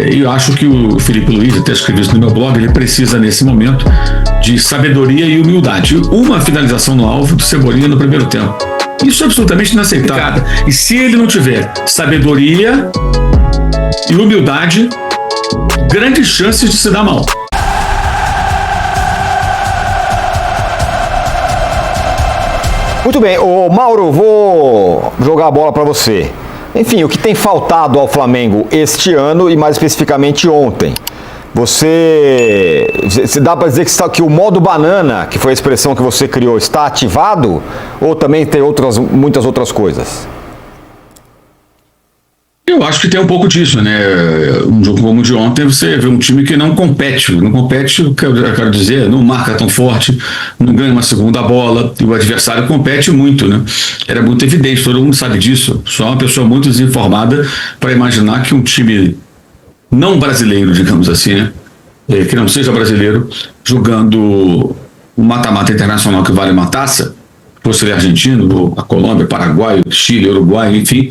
E eu acho que o Felipe Luiz, até escrevi isso no meu blog, ele precisa nesse momento de sabedoria e humildade. Uma finalização no alvo do Cebolinha no primeiro tempo. Isso é absolutamente inaceitável. E se ele não tiver sabedoria e humildade, grandes chances de se dar mal. Muito bem, Mauro, vou jogar a bola para você. Enfim, o que tem faltado ao Flamengo este ano e mais especificamente ontem? Você dá para dizer que o modo banana, que foi a expressão que você criou, está ativado? Ou também tem muitas outras coisas? Eu acho que tem um pouco disso, né? Um jogo como o de ontem, você vê um time que não compete. Não compete, eu quero dizer, não marca tão forte, não ganha uma segunda bola, e o adversário compete muito, né? Era muito evidente, todo mundo sabe disso. Só uma pessoa muito desinformada para imaginar que um time não brasileiro, digamos assim, né? Que não seja brasileiro, jogando um mata-mata internacional que vale uma taça, fosse ele argentino, a Colômbia, Paraguai, Chile, Uruguai, enfim,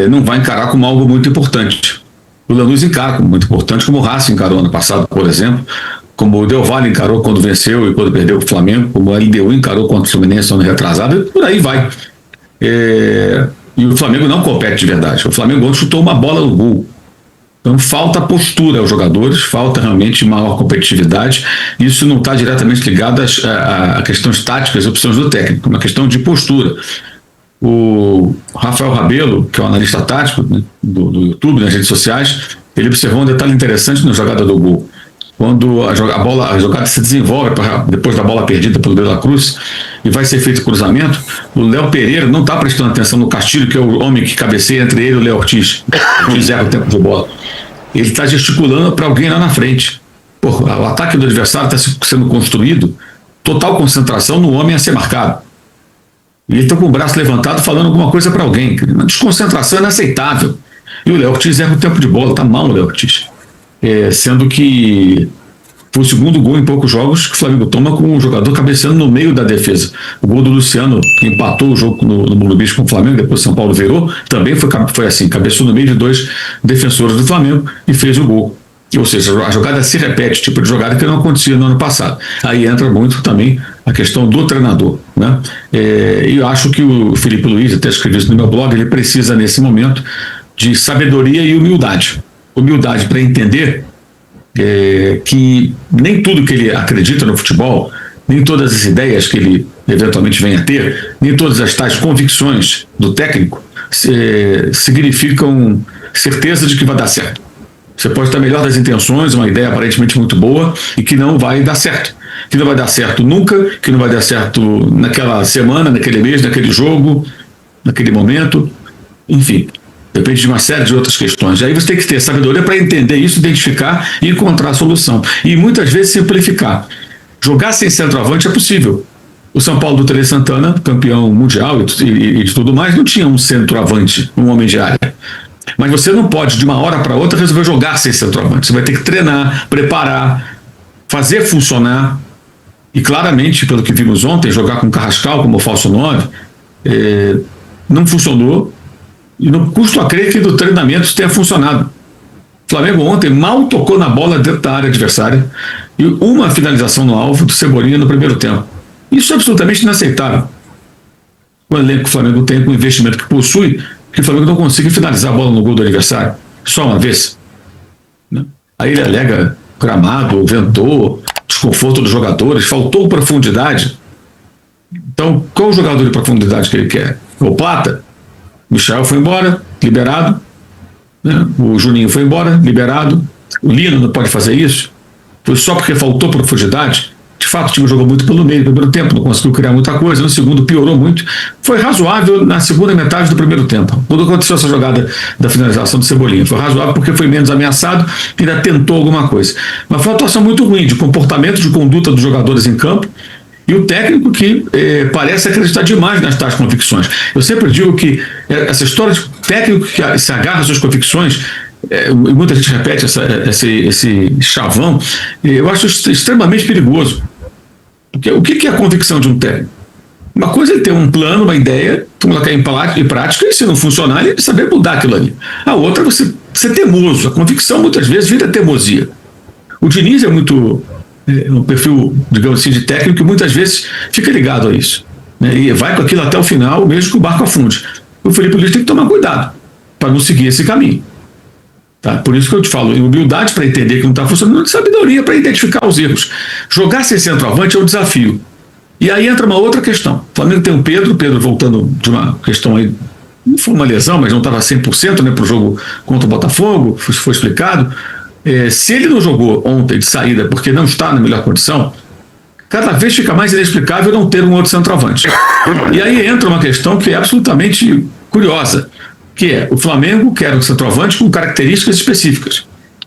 não vai encarar como algo muito importante. O Lanús encara como muito importante, como o Racing encarou ano passado, por exemplo, como o Del Valle encarou quando venceu e quando perdeu o Flamengo, como a LDU encarou contra o Fluminense ano retrasado, e por aí vai. E o Flamengo não compete de verdade. O Flamengo ontem chutou uma bola no gol. Então falta postura aos jogadores, falta realmente maior competitividade. Isso não está diretamente ligado a questões táticas e opções do técnico, é uma questão de postura. O Rafael Rabelo, que é um analista tático, né, do YouTube, nas redes sociais, ele observou um detalhe interessante na jogada do gol. Quando a jogada se desenvolve depois da bola perdida pelo De La Cruz e vai ser feito o cruzamento, o Léo Pereira não está prestando atenção no Castilho, que é o homem que cabeceia entre ele e o Léo Ortiz, que zerra o tempo de bola. Ele está gesticulando para alguém lá na frente. Porra, o ataque do adversário está sendo construído, total concentração no homem a ser marcado. E ele está com o braço levantado falando alguma coisa para alguém. Uma desconcentração inaceitável. E o Léo Ortiz erra o tempo de bola, está mal o Léo Ortiz. Sendo que foi o segundo gol em poucos jogos que o Flamengo toma com um jogador cabeceando no meio da defesa. O gol do Luciano, que empatou o jogo no Morumbi com o Flamengo, depois o São Paulo virou, também foi assim, cabeçou no meio de dois defensores do Flamengo e fez o gol. Ou seja, a jogada se repete, tipo de jogada que não acontecia no ano passado. Aí entra muito também a questão do treinador, né? E eu acho que o Felipe Luiz, até escrevi isso no meu blog, ele precisa nesse momento de sabedoria e humildade. Humildade para entender que nem tudo que ele acredita no futebol, nem todas as ideias que ele eventualmente venha a ter, nem todas as tais convicções do técnico significam certeza de que vai dar certo. Você pode ter a melhor das intenções, uma ideia aparentemente muito boa e que não vai dar certo. Que não vai dar certo nunca, que não vai dar certo naquela semana, naquele mês, naquele jogo, naquele momento, enfim. Depende de uma série de outras questões. Aí você tem que ter sabedoria para entender isso, identificar e encontrar a solução. E muitas vezes simplificar. Jogar sem centroavante é possível. O São Paulo do Tele Santana, campeão mundial e tudo mais, não tinha um centroavante, um homem de área. Mas você não pode, de uma hora para outra, resolver jogar sem centroavante. Você vai ter que treinar, preparar, fazer funcionar. E claramente, pelo que vimos ontem, jogar com o Carrascal como falso 9, não funcionou. E não custo a crer que do treinamento tenha funcionado. O Flamengo ontem mal tocou na bola dentro da área adversária e uma finalização no alvo do Cebolinha no primeiro tempo. Isso é absolutamente inaceitável. O elenco que o Flamengo tem, com o investimento que possui, que o Flamengo não consiga finalizar a bola no gol do adversário, só uma vez. Né? Aí ele alega gramado, ventou, desconforto dos jogadores, faltou profundidade. Então, qual o jogador de profundidade que ele quer? O Plata? Michel foi embora, liberado, né? O Juninho foi embora, liberado, o Lino não pode fazer isso, foi só porque faltou profundidade. De fato o time jogou muito pelo meio no primeiro tempo, não conseguiu criar muita coisa, no segundo piorou muito, foi razoável na segunda metade do primeiro tempo, quando aconteceu essa jogada da finalização do Cebolinha, foi razoável porque foi menos ameaçado e ainda tentou alguma coisa, mas foi uma atuação muito ruim de comportamento, de conduta dos jogadores em campo. E o técnico que parece acreditar demais nas tais convicções. Eu sempre digo que essa história de técnico que se agarra às suas convicções, e muita gente repete esse chavão, eu acho extremamente perigoso. Porque o que é a convicção de um técnico? Uma coisa é ele ter um plano, uma ideia, colocar em prática, e se não funcionar, ele saber mudar aquilo ali. A outra é você ser teimoso. A convicção, muitas vezes, vira teimosia. O Diniz é muito um perfil, digamos assim, de técnico que muitas vezes fica ligado a isso, né? E vai com aquilo até o final, mesmo que o barco afunde. O Felipe Luiz tem que tomar cuidado para não seguir esse caminho. Tá? Por isso que eu te falo, humildade para entender que não está funcionando, sabedoria para identificar os erros. Jogar sem centroavante é um desafio. E aí entra uma outra questão. O Flamengo tem o Pedro voltando de uma questão aí, não foi uma lesão, mas não estava 100%, né, para o jogo contra o Botafogo, foi explicado. Se ele não jogou ontem de saída porque não está na melhor condição, cada vez fica mais inexplicável não ter um outro centroavante. E aí entra uma questão que é absolutamente curiosa, que é o Flamengo quer um centroavante com características específicas.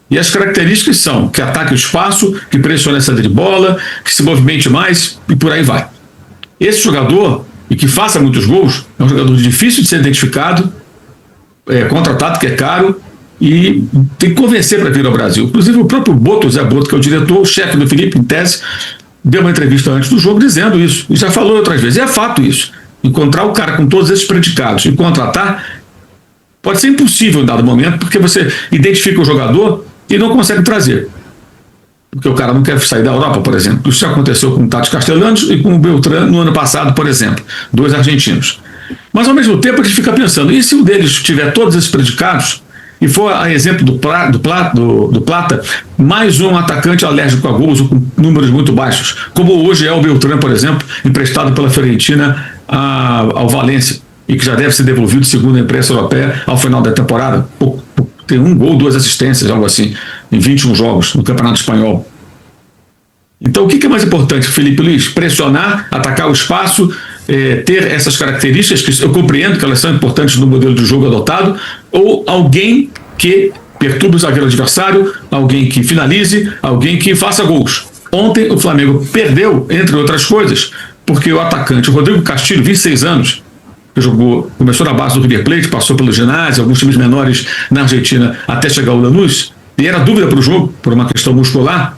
E as características são que ataque o espaço, que pressione a saída de bola, que se movimente mais e por aí vai. Esse jogador, e que faça muitos gols, é um jogador difícil de ser identificado, contratado, que é caro, e tem que convencer para vir ao Brasil. Inclusive o próprio Boto, Zé Boto, que é o diretor, o chefe do Felipe, em tese, deu uma entrevista antes do jogo dizendo isso, e já falou outras vezes. E é fato isso. Encontrar o cara com todos esses predicados e contratar pode ser impossível em dado momento, porque você identifica o jogador e não consegue trazer. Porque o cara não quer sair da Europa, por exemplo. Isso já aconteceu com o Tati Castellanos e com o Beltrán no ano passado, por exemplo. 2 argentinos. Mas, ao mesmo tempo, a gente fica pensando, e se um deles tiver todos esses predicados, e for a exemplo do Plata, mais um atacante alérgico a gols ou com números muito baixos, como hoje é o Beltrán, por exemplo, emprestado pela Fiorentina ao Valência, e que já deve ser devolvido, segundo a imprensa europeia, ao final da temporada. Tem 1 gol, 2 assistências, algo assim, em 21 jogos no Campeonato Espanhol. Então, o que é mais importante, Felipe Luiz? Pressionar, atacar o espaço, ter essas características, que eu compreendo que elas são importantes no modelo de jogo adotado, ou alguém que perturbe o zagueiro adversário, alguém que finalize, alguém que faça gols. Ontem, o Flamengo perdeu, entre outras coisas, porque o atacante, o Rodrigo Castilho, 26 anos, começou na base do River Plate, passou pelo ginásio, alguns times menores na Argentina, até chegar ao Lanús, e era dúvida para o jogo, por uma questão muscular.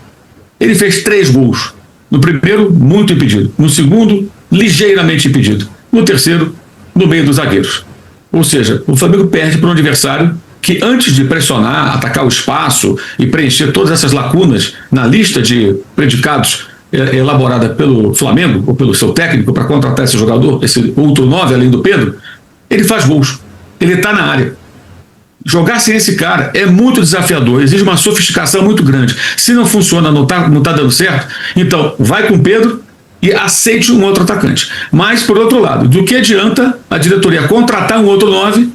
Ele fez 3 gols. No primeiro, muito impedido. No segundo, ligeiramente impedido. No terceiro, no meio dos zagueiros. Ou seja, o Flamengo perde para um adversário que, antes de pressionar, atacar o espaço e preencher todas essas lacunas na lista de predicados elaborada pelo Flamengo, ou pelo seu técnico, para contratar esse jogador, esse outro 9, além do Pedro, ele faz gols. Ele está na área. Jogar sem esse cara é muito desafiador, exige uma sofisticação muito grande. Se não funciona, não tá dando certo, então vai com o Pedro e aceite um outro atacante. Mas, por outro lado, do que adianta a diretoria contratar um outro 9,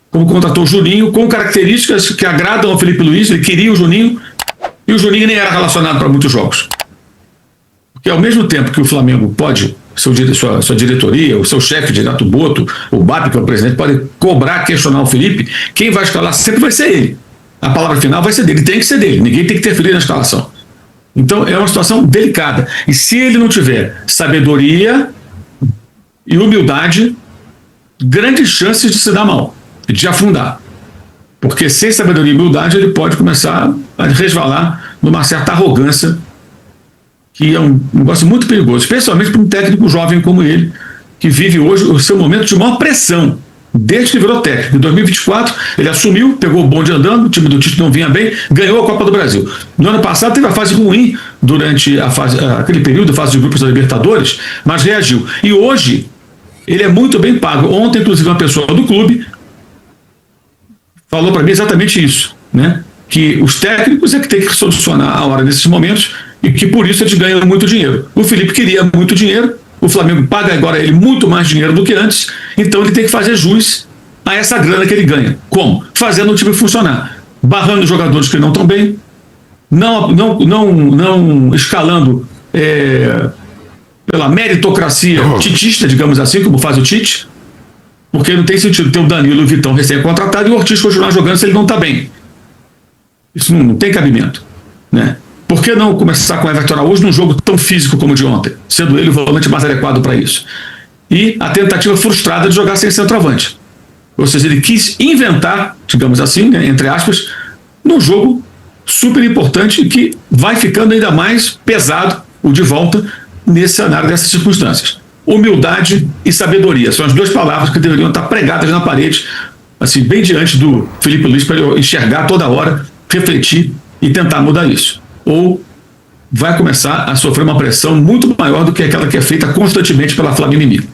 como contratou o Juninho, com características que agradam ao Felipe Luiz? Ele queria o Juninho, e o Juninho nem era relacionado para muitos jogos. Porque ao mesmo tempo que o Flamengo pode, sua diretoria, o seu chefe direto, Boto, o BAP, que é o presidente, pode cobrar, questionar o Felipe, quem vai escalar sempre vai ser ele. A palavra final vai ser dele, tem que ser dele, ninguém tem que interferir na escalação. Então é uma situação delicada. E se ele não tiver sabedoria e humildade, grandes chances de se dar mal, de afundar. Porque sem sabedoria e humildade ele pode começar a resvalar numa certa arrogância, que é um negócio muito perigoso, especialmente para um técnico jovem como ele, que vive hoje o seu momento de maior pressão, desde que virou técnico. Em 2024, ele assumiu, pegou o bonde andando, o time do Tite não vinha bem, ganhou a Copa do Brasil. No ano passado teve a fase ruim durante aquele período, a fase de grupos da Libertadores, mas reagiu. E hoje, ele é muito bem pago. Ontem, inclusive, uma pessoa do clube falou para mim exatamente isso, né? Que os técnicos é que tem que solucionar a hora desses momentos, e que por isso eles ganham muito dinheiro. O Felipe queria muito dinheiro, o Flamengo paga agora ele muito mais dinheiro do que antes, então ele tem que fazer jus a essa grana que ele ganha. Como? Fazendo o time funcionar. Barrando jogadores que não estão bem, não escalando pela meritocracia titista, digamos assim, como faz o Tite, porque não tem sentido ter o Danilo e o Vitão recém-contratado e o Ortiz continuar jogando se ele não está bem. Isso não tem cabimento, né? Por que não começar com o Everton Araújo num jogo tão físico como o de ontem, sendo ele o volante mais adequado para isso? E a tentativa frustrada de jogar sem centroavante. Ou seja, ele quis inventar, digamos assim, né, entre aspas, num jogo super importante e que vai ficando ainda mais pesado o de volta nesse cenário dessas circunstâncias. Humildade e sabedoria são as 2 palavras que deveriam estar pregadas na parede assim, bem diante do Felipe Luiz para ele enxergar toda hora, refletir e tentar mudar isso. Ou vai começar a sofrer uma pressão muito maior do que aquela que é feita constantemente pela Flamengo inimigo.